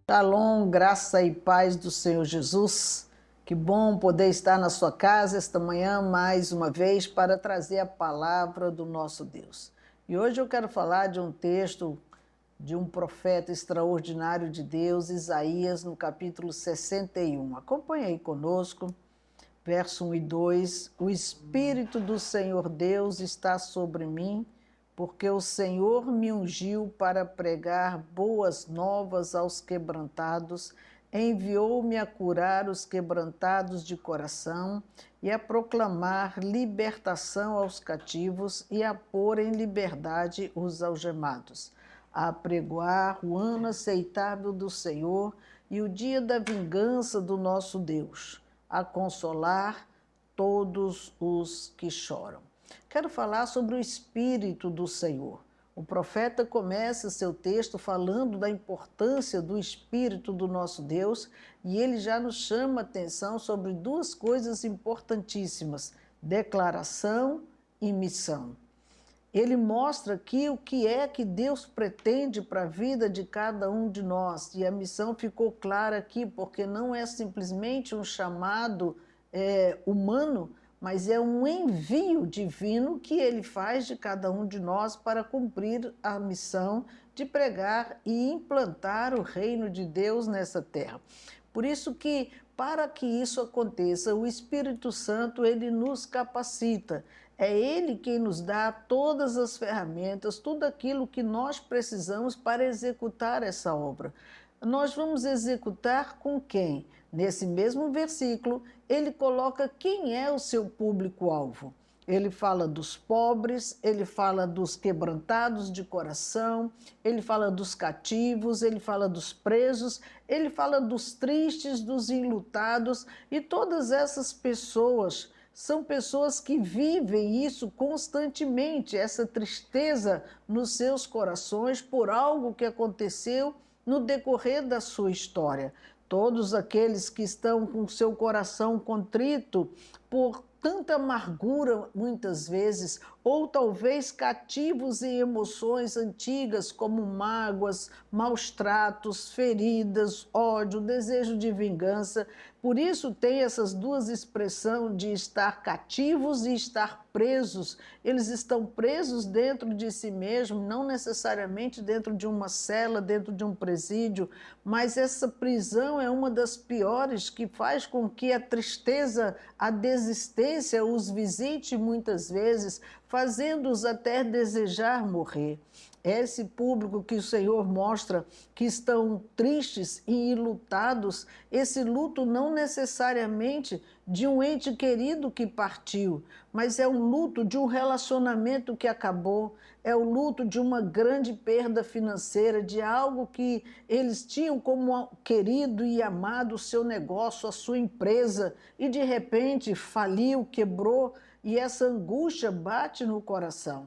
Shalom, graça e paz do Senhor Jesus. Que bom poder estar na sua casa esta manhã mais uma vez para trazer a palavra do nosso Deus. E hoje eu quero falar de um texto de um profeta extraordinário de Deus, Isaías, no capítulo 61. Acompanhe aí conosco, verso 1 e 2. O Espírito do Senhor Deus está sobre mim, porque o Senhor me ungiu para pregar boas novas aos quebrantados, enviou-me a curar os quebrantados de coração e a proclamar libertação aos cativos e a pôr em liberdade os algemados, a apregoar o ano aceitável do Senhor e o dia da vingança do nosso Deus, a consolar todos os que choram. Quero falar sobre o Espírito do Senhor. O profeta começa seu texto falando da importância do Espírito do nosso Deus e ele já nos chama a atenção sobre duas coisas importantíssimas: declaração e missão. Ele mostra aqui o que é que Deus pretende para a vida de cada um de nós. E a missão ficou clara aqui, porque não é simplesmente um chamado humano, mas é um envio divino que ele faz de cada um de nós para cumprir a missão de pregar e implantar o reino de Deus nessa terra. Por isso que, para que isso aconteça, o Espírito Santo, ele nos capacita. É ele quem nos dá todas as ferramentas, tudo aquilo que nós precisamos para executar essa obra. Nós vamos executar com quem? Nesse mesmo versículo, ele coloca quem é o seu público-alvo. Ele fala dos pobres, ele fala dos quebrantados de coração, ele fala dos cativos, ele fala dos presos, ele fala dos tristes, dos enlutados, e todas essas pessoas são pessoas que vivem isso constantemente, essa tristeza nos seus corações por algo que aconteceu no decorrer da sua história. Todos aqueles que estão com seu coração contrito por tanta amargura, muitas vezes, ou talvez cativos em emoções antigas, como mágoas, maus tratos, feridas, ódio, desejo de vingança. Por isso tem essas duas expressões de estar cativos e estar presos. Eles estão presos dentro de si mesmos, não necessariamente dentro de uma cela, dentro de um presídio, mas essa prisão é uma das piores, que faz com que a tristeza, a desistência os visite muitas vezes, fazendo-os até desejar morrer. É esse público que o Senhor mostra que estão tristes e enlutados, esse luto não necessariamente de um ente querido que partiu, mas é um luto de um relacionamento que acabou, é o luto de uma grande perda financeira, de algo que eles tinham como querido e amado, o seu negócio, a sua empresa, e de repente faliu, quebrou, e essa angústia bate no coração.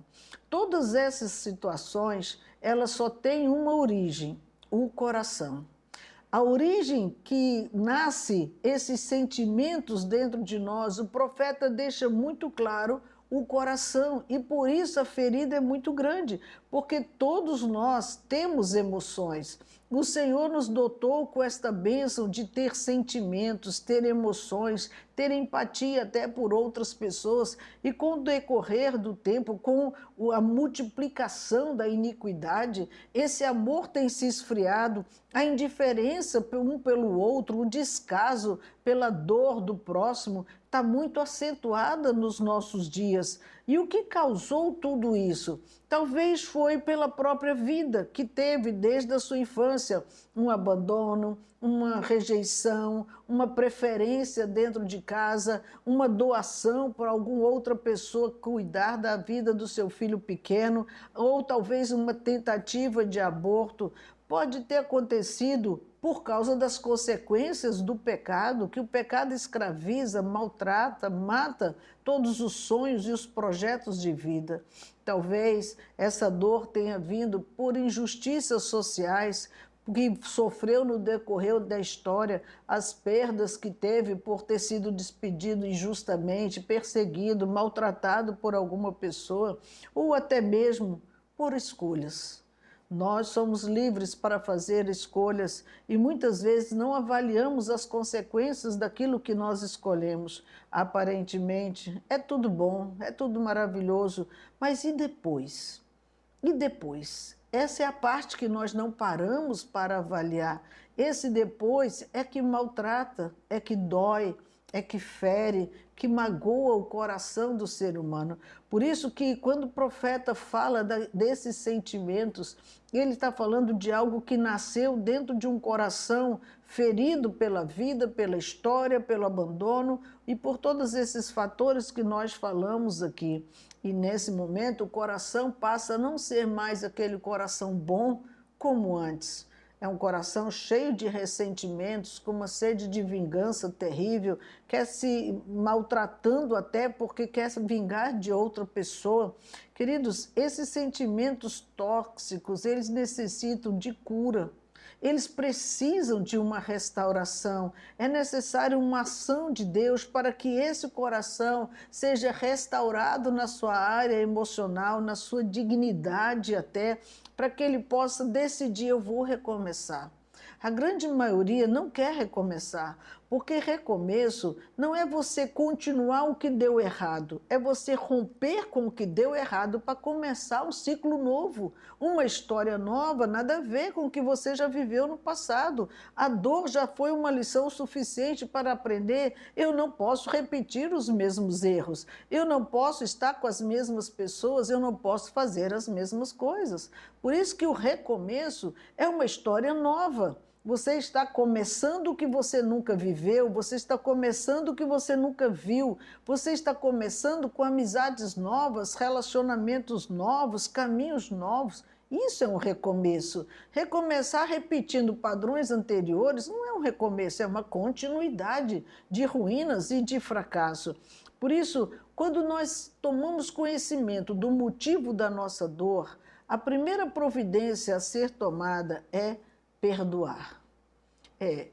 Todas essas situações, elas só têm uma origem: o coração. A origem que nasce esses sentimentos dentro de nós, o profeta deixa muito claro: o coração. E por isso a ferida é muito grande, porque todos nós temos emoções. O Senhor nos dotou com esta bênção de ter sentimentos, ter emoções, ter empatia até por outras pessoas, e com o decorrer do tempo, com a multiplicação da iniquidade, esse amor tem se esfriado, a indiferença um pelo outro, o descaso pela dor do próximo está muito acentuada nos nossos dias. E o que causou tudo isso? Talvez foi pela própria vida que teve desde a sua infância um abandono, uma rejeição, uma preferência dentro de casa, uma doação para alguma outra pessoa cuidar da vida do seu filho pequeno, ou talvez uma tentativa de aborto. Pode ter acontecido por causa das consequências do pecado, que o pecado escraviza, maltrata, mata todos os sonhos e os projetos de vida. Talvez essa dor tenha vindo por injustiças sociais, que sofreu no decorrer da história, as perdas que teve por ter sido despedido injustamente, perseguido, maltratado por alguma pessoa, ou até mesmo por escolhas. Nós somos livres para fazer escolhas e muitas vezes não avaliamos as consequências daquilo que nós escolhemos. Aparentemente, é tudo bom, é tudo maravilhoso, mas e depois? E depois? Essa é a parte que nós não paramos para avaliar. Esse depois é que maltrata, é que dói, é que fere, que magoa o coração do ser humano. Por isso que quando o profeta fala desses sentimentos, ele está falando de algo que nasceu dentro de um coração ferido pela vida, pela história, pelo abandono e por todos esses fatores que nós falamos aqui. E nesse momento o coração passa a não ser mais aquele coração bom como antes. É um coração cheio de ressentimentos, com uma sede de vingança terrível, quer se maltratando até porque quer se vingar de outra pessoa. Queridos, esses sentimentos tóxicos, eles necessitam de cura. Eles precisam de uma restauração. É necessário uma ação de Deus para que esse coração seja restaurado na sua área emocional, na sua dignidade até, para que ele possa decidir: eu vou recomeçar. A grande maioria não quer recomeçar, porque recomeço não é você continuar o que deu errado, é você romper com o que deu errado para começar um ciclo novo, uma história nova, nada a ver com o que você já viveu no passado. A dor já foi uma lição suficiente para aprender: eu não posso repetir os mesmos erros, eu não posso estar com as mesmas pessoas, eu não posso fazer as mesmas coisas. Por isso que o recomeço é uma história nova. Você está começando o que você nunca viveu, você está começando o que você nunca viu, você está começando com amizades novas, relacionamentos novos, caminhos novos. Isso é um recomeço. Recomeçar repetindo padrões anteriores não é um recomeço, é uma continuidade de ruínas e de fracasso. Por isso, quando nós tomamos conhecimento do motivo da nossa dor, a primeira providência a ser tomada é perdoar.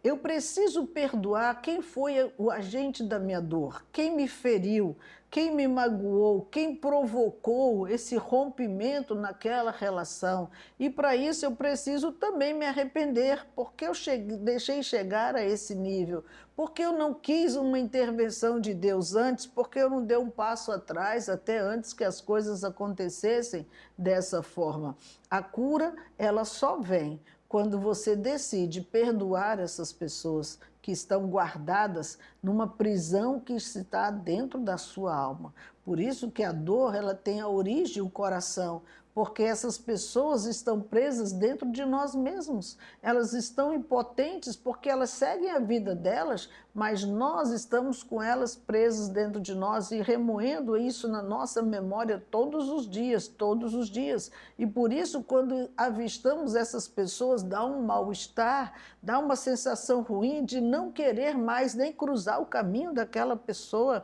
Eu preciso perdoar quem foi o agente da minha dor, quem me feriu, quem me magoou, quem provocou esse rompimento naquela relação. E para isso eu preciso também me arrepender, porque eu deixei chegar a esse nível, porque eu não quis uma intervenção de Deus antes, porque eu não dei um passo atrás até antes que as coisas acontecessem dessa forma. A cura, ela só vem quando você decide perdoar essas pessoas que estão guardadas numa prisão que está dentro da sua alma. Por isso que a dor, ela tem a origem, o coração, porque essas pessoas estão presas dentro de nós mesmos. Elas estão impotentes porque elas seguem a vida delas, mas nós estamos com elas presas dentro de nós e remoendo isso na nossa memória todos os dias, todos os dias. E por isso, quando avistamos essas pessoas, dá um mal-estar, dá uma sensação ruim de não querer mais nem cruzar o caminho daquela pessoa.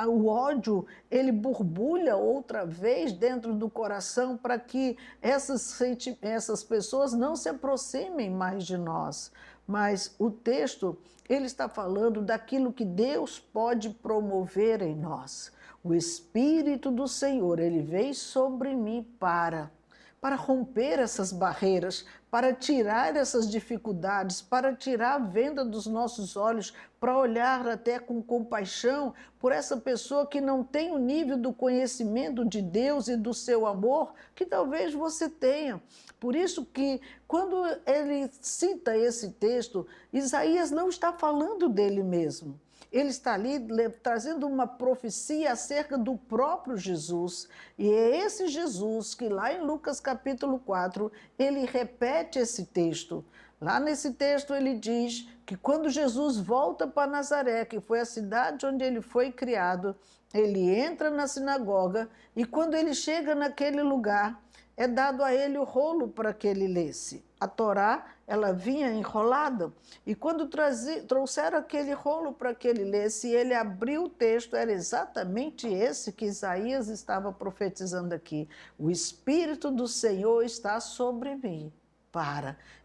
O ódio, ele borbulha outra vez dentro do coração para que essas pessoas não se aproximem mais de nós. Mas o texto, ele está falando daquilo que Deus pode promover em nós. O Espírito do Senhor, ele veio sobre mim para romper essas barreiras, para tirar essas dificuldades, para tirar a venda dos nossos olhos, para olhar até com compaixão por essa pessoa que não tem o nível do conhecimento de Deus e do seu amor que talvez você tenha. Por isso que quando ele cita esse texto, Isaías não está falando dele mesmo. Ele está ali trazendo uma profecia acerca do próprio Jesus. E é esse Jesus que lá em Lucas capítulo 4, ele repete esse texto. Lá nesse texto ele diz que quando Jesus volta para Nazaré, que foi a cidade onde ele foi criado, ele entra na sinagoga e quando ele chega naquele lugar, é dado a ele o rolo para que ele lesse. A Torá, ela vinha enrolada, e quando trouxeram aquele rolo para que ele lesse, e ele abriu o texto, era exatamente esse que Isaías estava profetizando aqui. O Espírito do Senhor está sobre mim.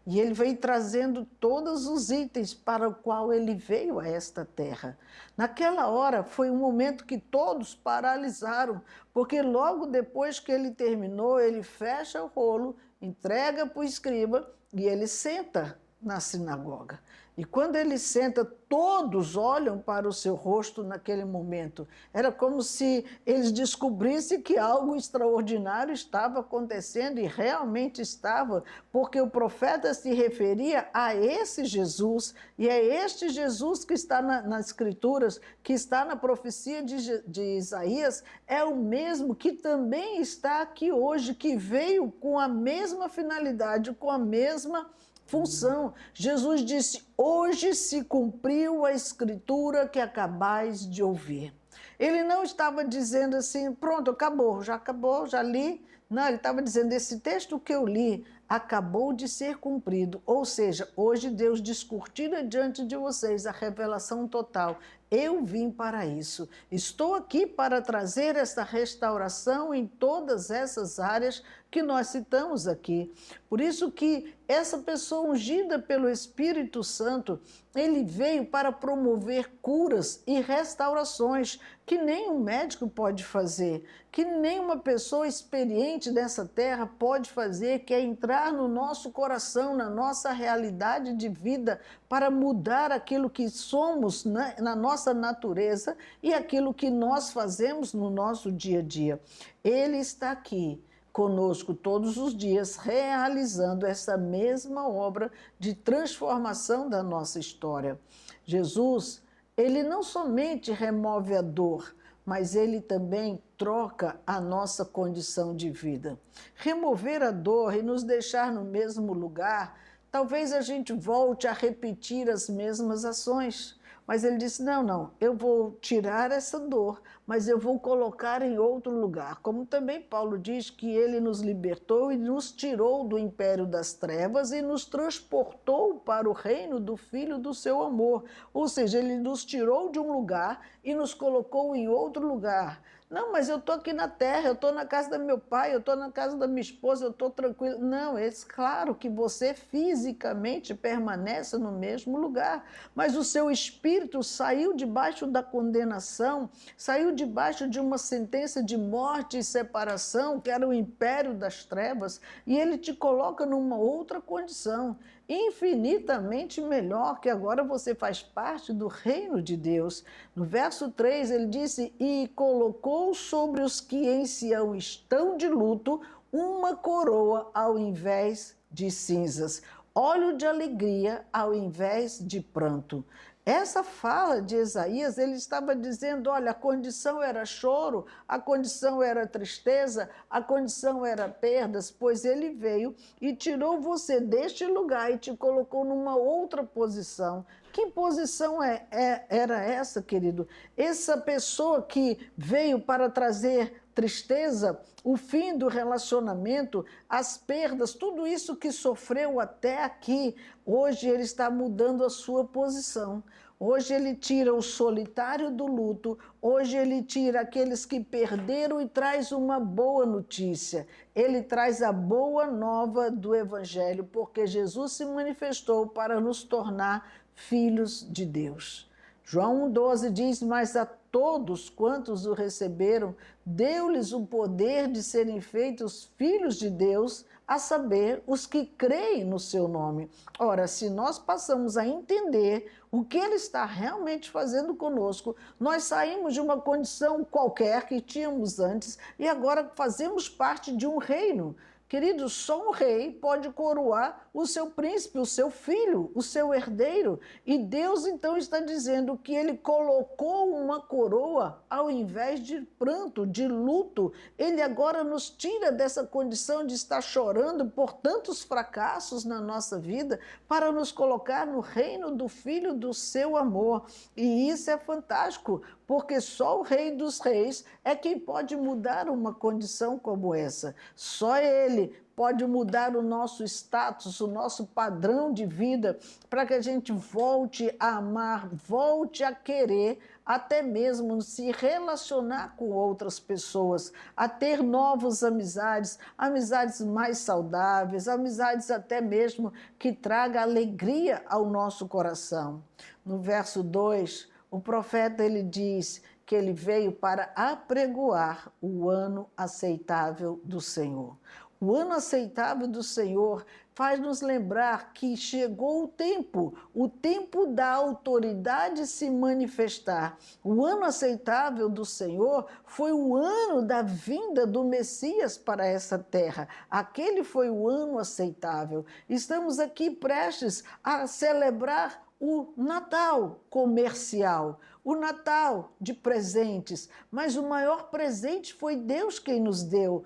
E ele veio trazendo todos os itens para o qual ele veio a esta terra. Naquela hora foi um momento que todos paralisaram, porque logo depois que ele terminou, ele fecha o rolo entrega para o escriba e ele senta na sinagoga. E quando ele senta, todos olham para o seu rosto naquele momento. Era como se eles descobrissem que algo extraordinário estava acontecendo, e realmente estava, porque o profeta se referia a esse Jesus, e é este Jesus que está nas Escrituras, que está na profecia de Isaías, é o mesmo que também está aqui hoje, que veio com a mesma finalidade, com a mesma função. Jesus disse: hoje se cumpriu a escritura que acabais de ouvir. Ele não estava dizendo assim, pronto, acabou, já li. Não, ele estava dizendo, esse texto que eu li acabou de ser cumprido. Ou seja, hoje Deus descortina diante de vocês a revelação total. Eu vim para isso. Estou aqui para trazer essa restauração em todas essas áreas que nós citamos aqui. Por isso que essa pessoa ungida pelo Espírito Santo, ele veio para promover curas e restaurações que nem um médico pode fazer, que nem uma pessoa experiente dessa terra pode fazer, que é entrar no nosso coração, na nossa realidade de vida, para mudar aquilo que somos na nossa natureza e aquilo que nós fazemos no nosso dia a dia. Ele está aqui conosco todos os dias, realizando essa mesma obra de transformação da nossa história. Jesus, ele não somente remove a dor, mas ele também troca a nossa condição de vida. Remover a dor e nos deixar no mesmo lugar, talvez a gente volte a repetir as mesmas ações. Mas ele disse, não, eu vou tirar essa dor, mas eu vou colocar em outro lugar. Como também Paulo diz que ele nos libertou e nos tirou do império das trevas e nos transportou para o reino do Filho do seu amor. Ou seja, ele nos tirou de um lugar e nos colocou em outro lugar. Não, mas eu estou aqui na terra, eu estou na casa do meu pai, eu estou na casa da minha esposa, eu estou tranquilo. Não, é claro que você fisicamente permanece no mesmo lugar, mas o seu espírito saiu debaixo da condenação, saiu debaixo de uma sentença de morte e separação, que era o império das trevas, e ele te coloca numa outra condição, infinitamente melhor, que agora você faz parte do reino de Deus. No verso 3 ele disse, e colocou sobre os que em Sião estão de luto uma coroa ao invés de cinzas, óleo de alegria ao invés de pranto. Essa fala de Isaías, ele estava dizendo, olha, a condição era choro, a condição era tristeza, a condição era perdas, pois ele veio e tirou você deste lugar e te colocou numa outra posição. Que posição era essa, querido? Essa pessoa que veio para trazer tristeza, o fim do relacionamento, as perdas, tudo isso que sofreu até aqui, hoje ele está mudando a sua posição. Hoje ele tira o solitário do luto, hoje ele tira aqueles que perderam e traz uma boa notícia. Ele traz a boa nova do Evangelho, porque Jesus se manifestou para nos tornar filhos de Deus. João 1,12 diz, mas a todos quantos o receberam, deu-lhes o poder de serem feitos filhos de Deus, a saber, os que creem no seu nome. Ora, se nós passamos a entender o que ele está realmente fazendo conosco, nós saímos de uma condição qualquer que tínhamos antes e agora fazemos parte de um reino. Querido, só um rei pode coroar o seu príncipe, o seu filho, o seu herdeiro. E Deus então está dizendo que ele colocou uma coroa ao invés de pranto, de luto. Ele agora nos tira dessa condição de estar chorando por tantos fracassos na nossa vida para nos colocar no reino do Filho do seu amor. E isso é fantástico, porque só o Rei dos Reis é quem pode mudar uma condição como essa. Só ele pode mudar o nosso status, o nosso padrão de vida, para que a gente volte a amar, volte a querer, até mesmo se relacionar com outras pessoas, a ter novas amizades, amizades mais saudáveis, amizades até mesmo que tragam alegria ao nosso coração. No verso 2, o profeta ele diz que ele veio para apregoar o ano aceitável do Senhor. O ano aceitável do Senhor faz nos lembrar que chegou o tempo da autoridade se manifestar. O ano aceitável do Senhor foi o ano da vinda do Messias para essa terra. Aquele foi o ano aceitável. Estamos aqui prestes a celebrar o Natal comercial, o Natal de presentes, mas o maior presente foi Deus quem nos deu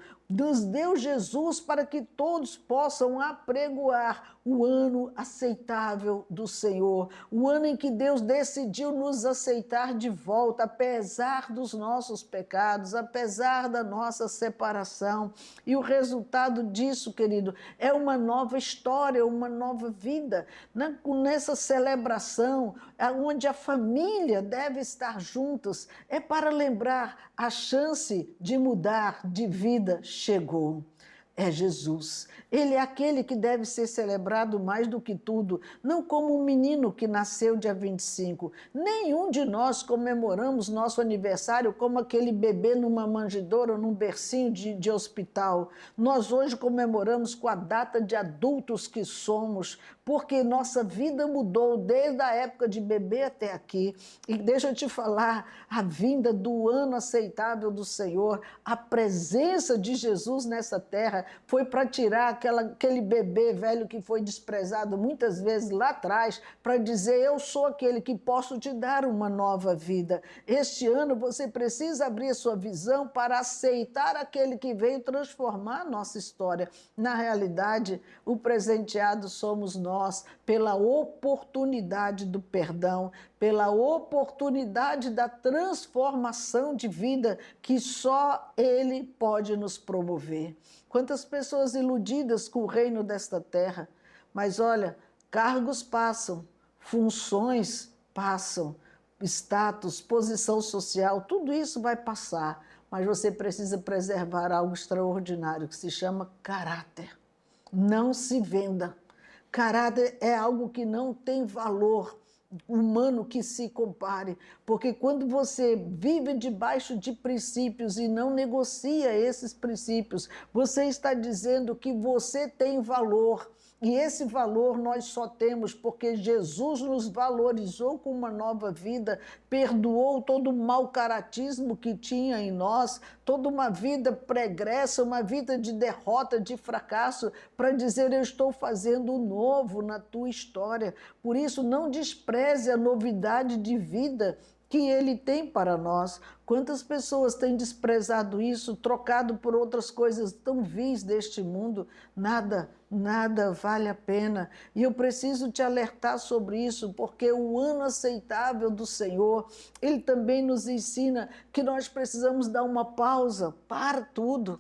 Jesus para que todos possam apregoar o ano aceitável do Senhor, o ano em que Deus decidiu nos aceitar de volta, apesar dos nossos pecados, apesar da nossa separação. E o resultado disso, querido, é uma nova história, uma nova vida. Nessa celebração, onde a família deve estar juntos, é para lembrar a chance de mudar de vida chegou. É Jesus. Ele é aquele que deve ser celebrado mais do que tudo, não como um menino que nasceu dia 25. Nenhum de nós comemoramos nosso aniversário como aquele bebê numa manjedoura ou num bercinho de hospital. Nós hoje comemoramos com a data de adultos que somos, porque nossa vida mudou desde a época de bebê até aqui. E deixa eu te falar, a vinda do ano aceitável do Senhor, a presença de Jesus nessa terra, foi para tirar aquele bebê velho que foi desprezado muitas vezes lá atrás, para dizer, eu sou aquele que posso te dar uma nova vida. Este ano você precisa abrir a sua visão para aceitar aquele que veio transformar a nossa história. Na realidade, o presenteado somos nós, pela oportunidade do perdão, pela oportunidade da transformação de vida que só Ele pode nos promover. Quantas pessoas iludidas com o reino desta terra, mas olha, cargos passam, funções passam, status, posição social, tudo isso vai passar, mas você precisa preservar algo extraordinário que se chama caráter. Não se venda. Caráter é algo que não tem valor humano que se compare, porque quando você vive debaixo de princípios e não negocia esses princípios, você está dizendo que você tem valor. E esse valor nós só temos porque Jesus nos valorizou com uma nova vida, perdoou todo o mau caratismo que tinha em nós, toda uma vida pregressa, uma vida de derrota, de fracasso, para dizer, eu estou fazendo o novo na tua história. Por isso, não despreze a novidade de vida que Ele tem para nós. Quantas pessoas têm desprezado isso, trocado por outras coisas tão vis deste mundo? Nada vale a pena. E eu preciso te alertar sobre isso, porque o ano aceitável do Senhor, Ele também nos ensina que nós precisamos dar uma pausa para tudo.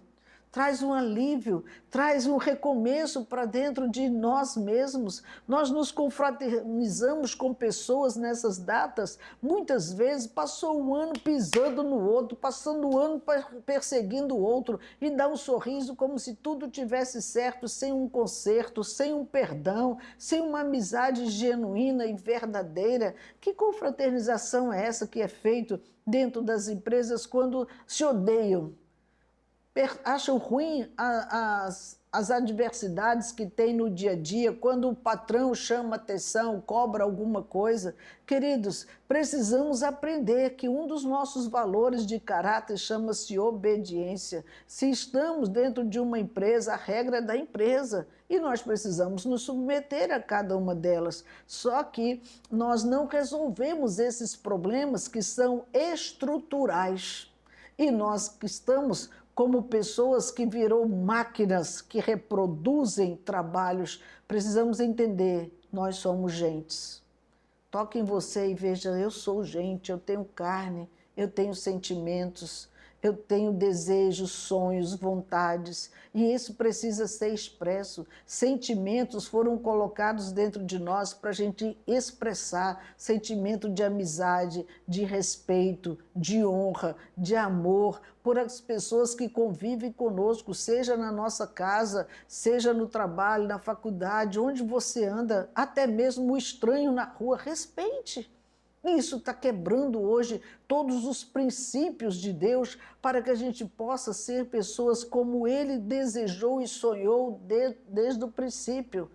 Traz um alívio, traz um recomeço para dentro de nós mesmos. Nós nos confraternizamos com pessoas nessas datas, muitas vezes passou um ano pisando no outro, passando o ano perseguindo o outro, e dá um sorriso como se tudo tivesse certo, sem um conserto, sem um perdão, sem uma amizade genuína e verdadeira. Que confraternização é essa que é feita dentro das empresas quando se odeiam? Acham ruim as adversidades que tem no dia a dia, quando o patrão chama atenção, cobra alguma coisa. Queridos, precisamos aprender que um dos nossos valores de caráter chama-se obediência. Se estamos dentro de uma empresa, a regra é da empresa e nós precisamos nos submeter a cada uma delas. Só que nós não resolvemos esses problemas que são estruturais. E nós que estamos como pessoas que virou máquinas que reproduzem trabalhos, precisamos entender, nós somos gentes. Toque em você e veja, eu sou gente, eu tenho carne, eu tenho sentimentos, eu tenho desejos, sonhos, vontades, e isso precisa ser expresso. Sentimentos foram colocados dentro de nós para a gente expressar sentimento de amizade, de respeito, de honra, de amor por as pessoas que convivem conosco, seja na nossa casa, seja no trabalho, na faculdade, onde você anda, até mesmo o estranho na rua, respeite. Isso está quebrando hoje todos os princípios de Deus para que a gente possa ser pessoas como Ele desejou e sonhou desde o princípio.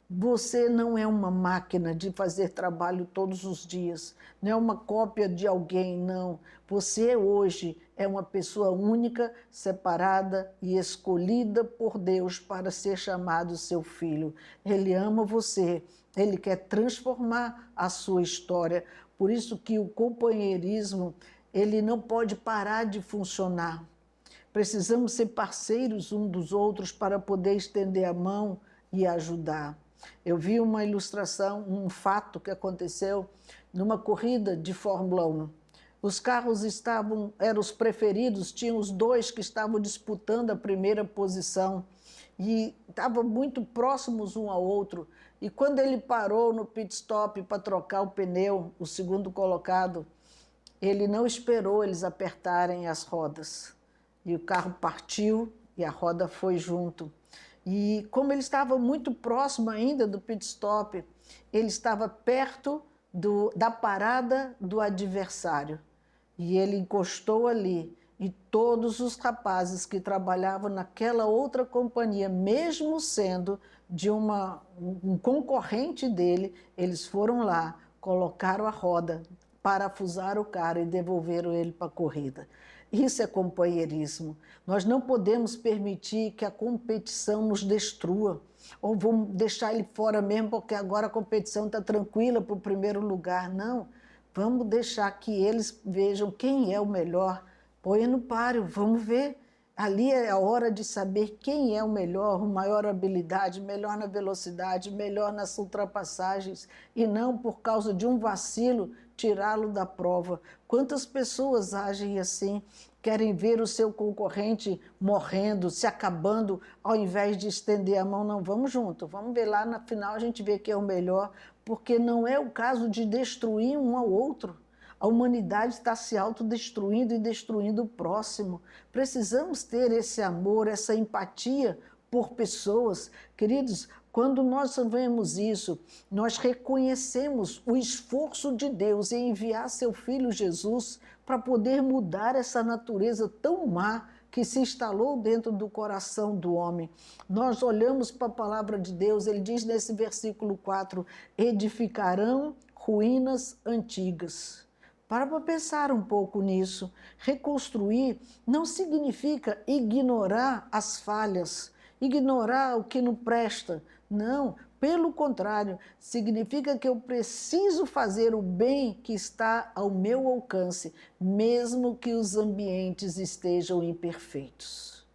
Você não é uma máquina de fazer trabalho todos os dias, não é uma cópia de alguém, não. Você hoje é uma pessoa única, separada e escolhida por Deus para ser chamado seu filho. Ele ama você, ele quer transformar a sua história. Por isso que o companheirismo, ele não pode parar de funcionar. Precisamos ser parceiros uns dos outros para poder estender a mão e ajudar. Eu vi uma ilustração, um fato que aconteceu numa corrida de Fórmula 1. Os carros eram os preferidos, tinham os dois que estavam disputando a primeira posição e estavam muito próximos um ao outro. E quando ele parou no pit stop para trocar o pneu, o segundo colocado, ele não esperou eles apertarem as rodas. E o carro partiu e a roda foi junto. E como ele estava muito próximo ainda do pit stop, ele estava perto da parada do adversário. E ele encostou ali e todos os rapazes que trabalhavam naquela outra companhia, mesmo sendo de um concorrente dele, eles foram lá, colocaram a roda, parafusaram o cara e devolveram ele para a corrida. Isso é companheirismo. Nós não podemos permitir que a competição nos destrua. Ou vamos deixar ele fora mesmo porque agora a competição está tranquila para o primeiro lugar. Não, vamos deixar que eles vejam quem é o melhor. Põe no páreo, vamos ver. Ali é a hora de saber quem é o melhor, com maior habilidade, melhor na velocidade, melhor nas ultrapassagens, e não por causa de um vacilo tirá-lo da prova. Quantas pessoas agem assim, querem ver o seu concorrente morrendo, se acabando, ao invés de estender a mão, não, vamos junto, vamos ver lá na final, a gente vê quem é o melhor, porque não é o caso de destruir um ao outro. A humanidade está se autodestruindo e destruindo o próximo. Precisamos ter esse amor, essa empatia por pessoas. Queridos, quando nós vemos isso, nós reconhecemos o esforço de Deus em enviar seu Filho Jesus para poder mudar essa natureza tão má que se instalou dentro do coração do homem. Nós olhamos para a palavra de Deus, ele diz nesse versículo 4, edificarão ruínas antigas. Para pensar um pouco nisso. Reconstruir não significa ignorar as falhas, ignorar o que não presta. Não, pelo contrário, significa que eu preciso fazer o bem que está ao meu alcance, mesmo que os ambientes estejam imperfeitos.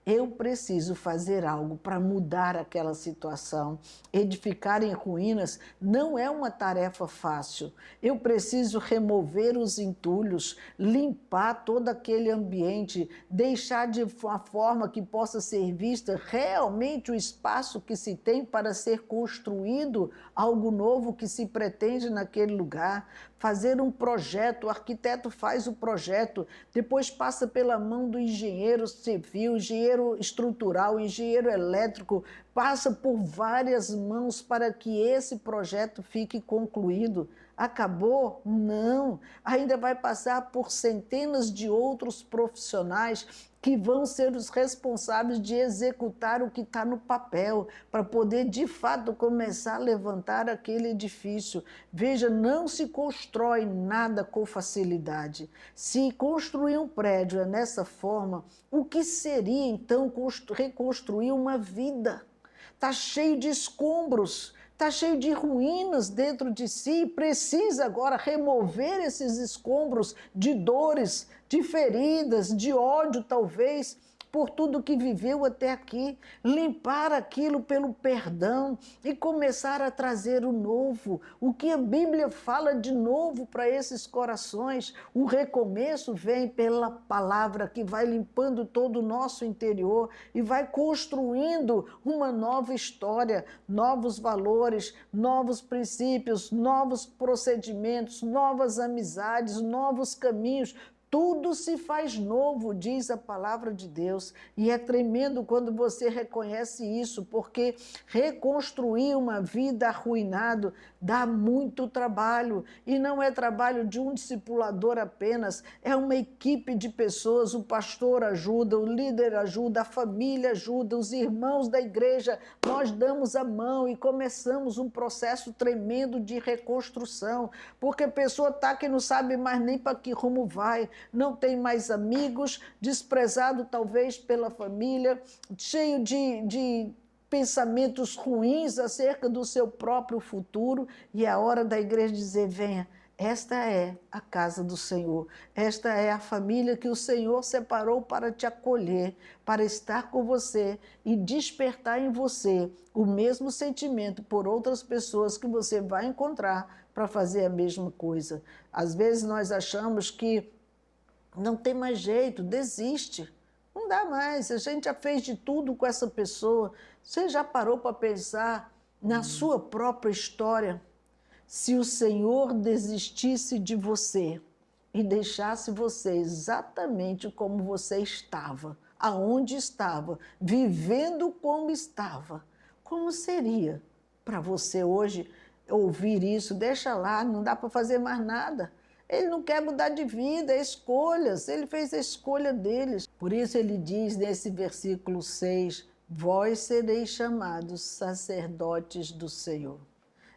Eu preciso fazer algo para mudar aquela situação. Edificar em ruínas não é uma tarefa fácil. Eu preciso remover os entulhos, limpar todo aquele ambiente, deixar de uma forma que possa ser vista realmente o espaço que se tem para ser construído algo novo que se pretende naquele lugar. Fazer um projeto, o arquiteto faz o projeto, depois passa pela mão do engenheiro civil, engenheiro estrutural, engenheiro elétrico, passa por várias mãos para que esse projeto fique concluído. Acabou? Não. Ainda vai passar por centenas de outros profissionais que vão ser os responsáveis de executar o que está no papel, para poder, de fato, começar a levantar aquele edifício. Veja, não se constrói nada com facilidade. Se construir um prédio é dessa forma, o que seria, então, reconstruir uma vida? Está cheio de escombros, está cheio de ruínas dentro de si, precisa agora remover esses escombros de dores, de feridas, de ódio talvez, por tudo que viveu até aqui, limpar aquilo pelo perdão e começar a trazer o novo. O que a Bíblia fala de novo para esses corações? O recomeço vem pela palavra que vai limpando todo o nosso interior e vai construindo uma nova história, novos valores, novos princípios, novos procedimentos, novas amizades, novos caminhos. tudo se faz novo, diz a palavra de Deus. E é tremendo quando você reconhece isso, porque reconstruir uma vida arruinada dá muito trabalho. E não é trabalho de um discipulador apenas, é uma equipe de pessoas. O pastor ajuda, o líder ajuda, a família ajuda, os irmãos da igreja. Nós damos a mão e começamos um processo tremendo de reconstrução, porque a pessoa está que não sabe mais nem para que rumo vai, não tem mais amigos, desprezado talvez pela família, cheio de pensamentos ruins acerca do seu próprio futuro, e é a hora da igreja dizer: venha, esta é a casa do Senhor, esta é a família que o Senhor separou para te acolher, para estar com você e despertar em você o mesmo sentimento por outras pessoas que você vai encontrar para fazer a mesma coisa. Às vezes nós achamos que não tem mais jeito, desiste. Não dá mais, a gente já fez de tudo com essa pessoa. Você já parou para pensar na sua própria história? Se o Senhor desistisse de você e deixasse você exatamente como você estava, aonde estava, vivendo como estava, como seria para você hoje ouvir isso? Deixa lá, não dá para fazer mais nada. Ele não quer mudar de vida, é escolhas, ele fez a escolha deles. Por isso ele diz nesse versículo 6, vós sereis chamados sacerdotes do Senhor.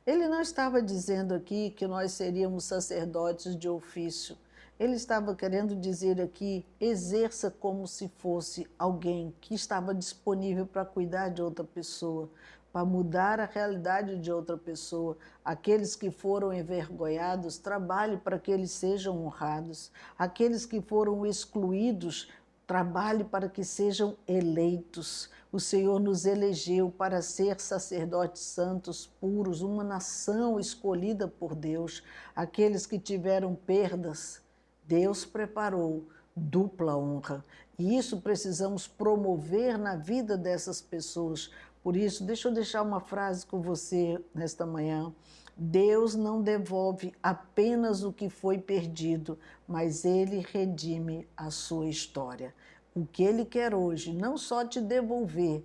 Ele não estava dizendo aqui que nós seríamos sacerdotes de ofício. Ele estava querendo dizer aqui, exerça como se fosse alguém que estava disponível para cuidar de outra pessoa, para mudar a realidade de outra pessoa. Aqueles que foram envergonhados, trabalhe para que eles sejam honrados. Aqueles que foram excluídos, trabalhe para que sejam eleitos. O Senhor nos elegeu para ser sacerdotes santos, puros, uma nação escolhida por Deus. Aqueles que tiveram perdas, Deus preparou dupla honra. E isso precisamos promover na vida dessas pessoas. Por isso, deixa eu deixar uma frase com você nesta manhã. Deus não devolve apenas o que foi perdido, mas Ele redime a sua história. O que Ele quer hoje, não só te devolver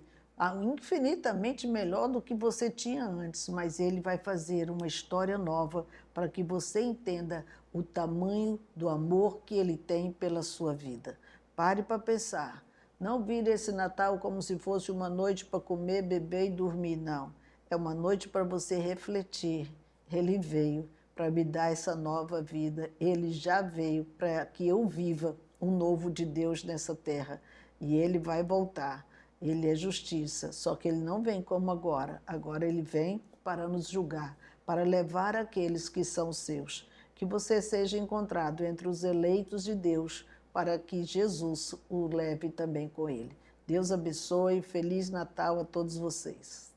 infinitamente melhor do que você tinha antes, mas Ele vai fazer uma história nova para que você entenda o tamanho do amor que Ele tem pela sua vida. Pare para pensar. Não vire esse Natal como se fosse uma noite para comer, beber e dormir, não. É uma noite para você refletir. Ele veio para me dar essa nova vida. Ele já veio para que eu viva um novo de Deus nessa terra. E Ele vai voltar. Ele é justiça, só que Ele não vem como agora. Agora Ele vem para nos julgar, para levar aqueles que são seus. Que você seja encontrado entre os eleitos de Deus, para que Jesus o leve também com Ele. Deus abençoe, Feliz Natal a todos vocês.